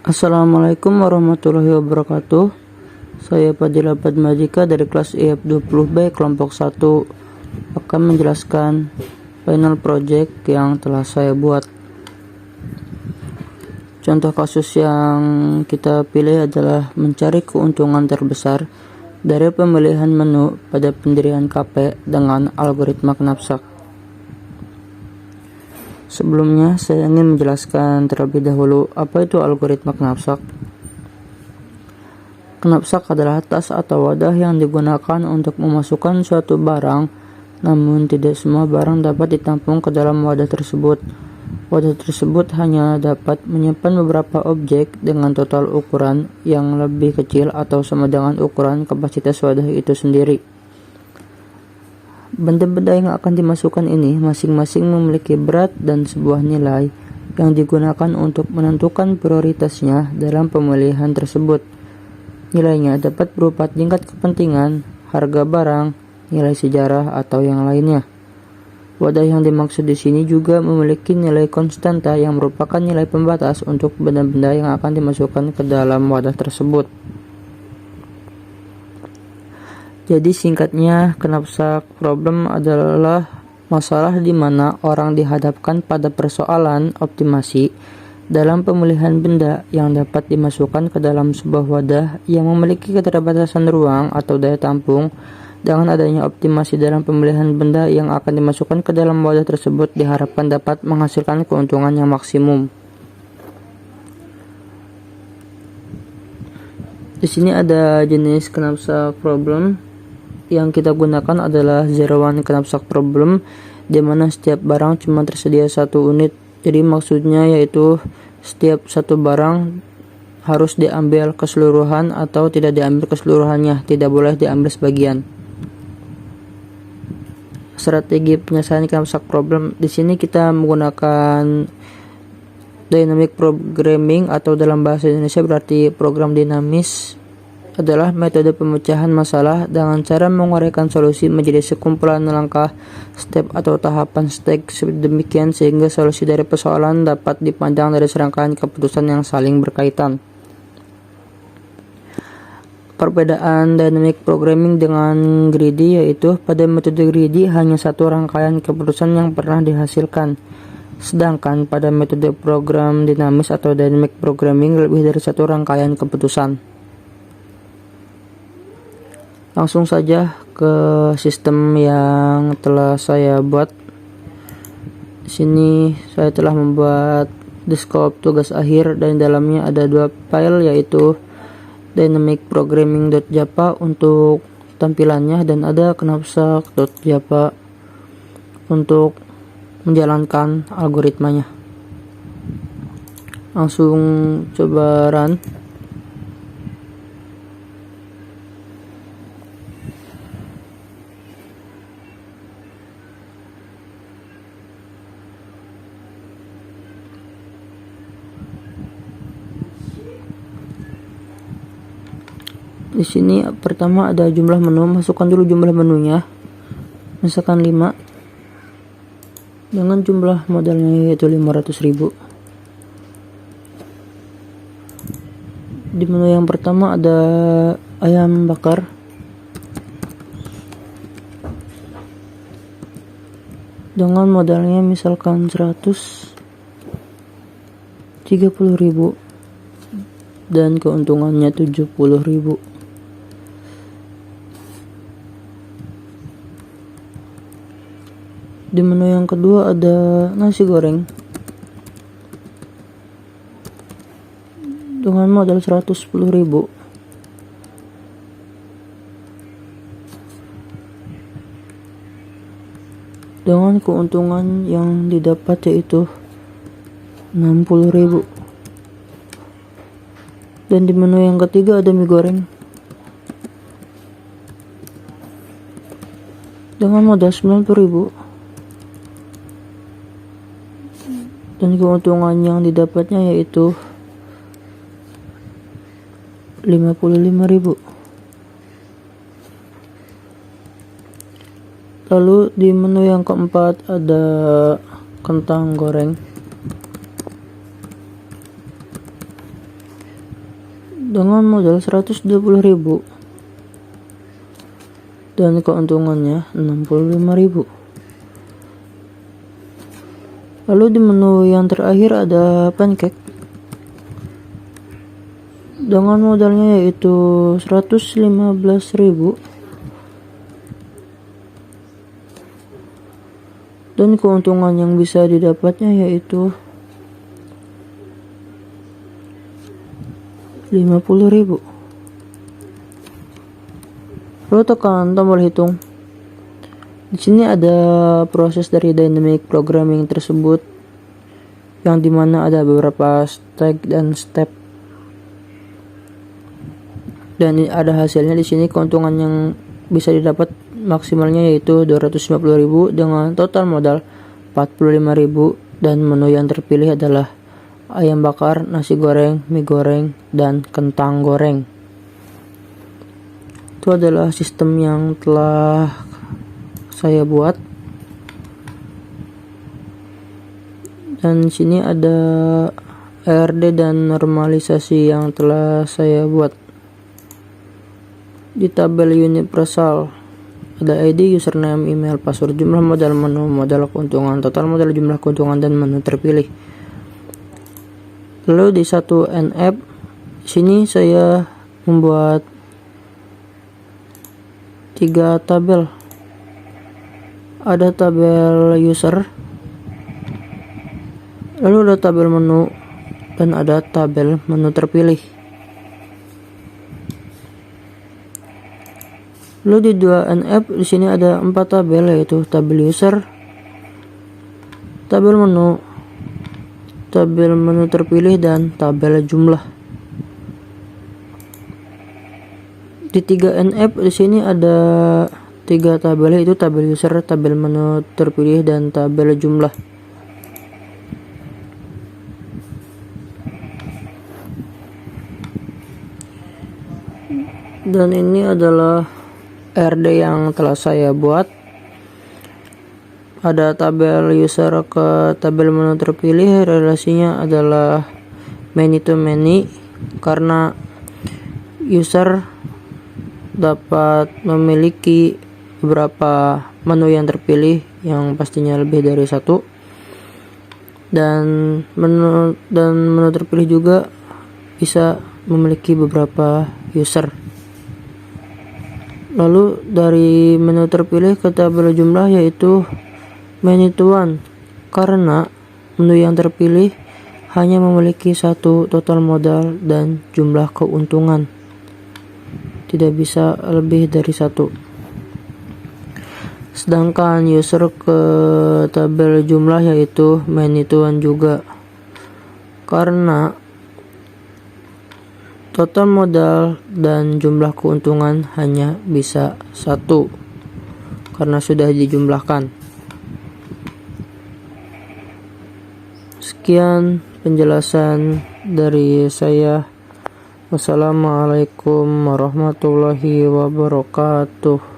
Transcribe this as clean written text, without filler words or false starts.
Assalamualaikum warahmatullahi wabarakatuh. Saya Fadila Padmajika dari kelas IF20B kelompok 1 akan menjelaskan final project yang telah saya buat. Contoh kasus yang kita pilih adalah mencari keuntungan terbesar dari pemilihan menu pada pendirian KP dengan algoritma Knapsack. Sebelumnya, saya ingin menjelaskan terlebih dahulu apa itu algoritma Knapsack. Knapsack adalah tas atau wadah yang digunakan untuk memasukkan suatu barang, namun tidak semua barang dapat ditampung ke dalam wadah tersebut. Wadah tersebut hanya dapat menyimpan beberapa objek dengan total ukuran yang lebih kecil atau sama dengan ukuran kapasitas wadah itu sendiri. Benda-benda yang akan dimasukkan ini masing-masing memiliki berat dan sebuah nilai yang digunakan untuk menentukan prioritasnya dalam pemilihan tersebut. Nilainya dapat berupa tingkat kepentingan, harga barang, nilai sejarah, atau yang lainnya. Wadah yang dimaksud di sini juga memiliki nilai konstanta yang merupakan nilai pembatas untuk benda-benda yang akan dimasukkan ke dalam wadah tersebut. Jadi singkatnya, Knapsack problem adalah masalah di mana orang dihadapkan pada persoalan optimasi dalam pemilihan benda yang dapat dimasukkan ke dalam sebuah wadah yang memiliki keterbatasan ruang atau daya tampung. Dengan adanya optimasi dalam pemilihan benda yang akan dimasukkan ke dalam wadah tersebut diharapkan dapat menghasilkan keuntungan yang maksimum. Di sini ada jenis Knapsack problem. Yang kita gunakan adalah zero one Knapsack problem, di mana setiap barang cuma tersedia satu unit. Jadi maksudnya yaitu setiap satu barang harus diambil keseluruhan atau tidak diambil keseluruhannya, tidak boleh diambil sebagian. Strategi penyelesaian Knapsack problem di sini kita menggunakan dynamic programming atau dalam bahasa Indonesia berarti program dinamis. Adalah metode pemecahan masalah dengan cara menguraikan solusi menjadi sekumpulan langkah, step atau tahapan stack sedemikian sehingga solusi dari persoalan dapat dipandang dari serangkaian keputusan yang saling berkaitan. Perbedaan dynamic programming dengan greedy yaitu pada metode greedy hanya satu rangkaian keputusan yang pernah dihasilkan, sedangkan pada metode program dinamis atau dynamic programming lebih dari satu rangkaian keputusan. Langsung saja ke sistem yang telah saya buat. Di sini saya telah membuat the scope tugas akhir dan di dalamnya ada dua file yaitu dynamicprogramming.java untuk tampilannya dan ada knapsack.java untuk menjalankan algoritmanya. Langsung coba run. Di sini pertama ada jumlah menu, masukkan dulu jumlah menunya. Misalkan 5. Dengan jumlah modalnya yaitu 500.000. Di menu yang pertama ada ayam bakar. Dengan modalnya misalkan 130.000 dan keuntungannya 70.000. Di menu yang kedua ada nasi goreng dengan modal 110.000 dengan keuntungan yang didapat yaitu 60.000. Dan di menu yang ketiga ada mie goreng dengan modal 90.000 dan keuntungan yang didapatnya yaitu 55.000. Lalu di menu yang keempat ada kentang goreng dengan modal 120.000 dan keuntungannya 65.000. Lalu di menu yang terakhir ada pancake dengan modalnya yaitu 115.000 dan keuntungan yang bisa didapatnya yaitu 50.000. Lalu tekan tombol hitung. Di sini ada proses dari dynamic programming tersebut, yang dimana ada beberapa step dan step, dan ada hasilnya. Di sini keuntungan yang bisa didapat maksimalnya yaitu 250.000 dengan total modal 45.000, dan menu yang terpilih adalah ayam bakar, nasi goreng, mie goreng, dan kentang goreng. Itu adalah sistem yang telah saya buat, dan sini ada ARD dan normalisasi yang telah saya buat. Di tabel universal ada ID, username, email, password, jumlah modal, menu, modal keuntungan, total modal, jumlah keuntungan, dan menu terpilih. Lalu di 1NF sini saya membuat 3 tabel. Ada tabel user, lalu ada tabel menu, dan ada tabel menu terpilih. Lalu di 2NF di sini ada 4 tabel, yaitu tabel user, tabel menu terpilih, dan tabel jumlah. Di 3NF di sini ada 3 tabel, yaitu tabel user, tabel menu terpilih, dan tabel jumlah. Dan ini adalah RD yang telah saya buat. Ada tabel user ke tabel menu terpilih, relasinya adalah many to many, karena user dapat memiliki beberapa menu yang terpilih yang pastinya lebih dari 1, dan menu terpilih juga bisa memiliki beberapa user. Lalu dari menu terpilih ke tabel jumlah yaitu many to one, karena menu yang terpilih hanya memiliki 1 total modal dan jumlah keuntungan, tidak bisa lebih dari 1. Sedangkan user ke tabel jumlah yaitu many to one juga, karena total modal dan jumlah keuntungan hanya bisa 1 karena sudah dijumlahkan. Sekian penjelasan dari saya. Wassalamualaikum warahmatullahi wabarakatuh.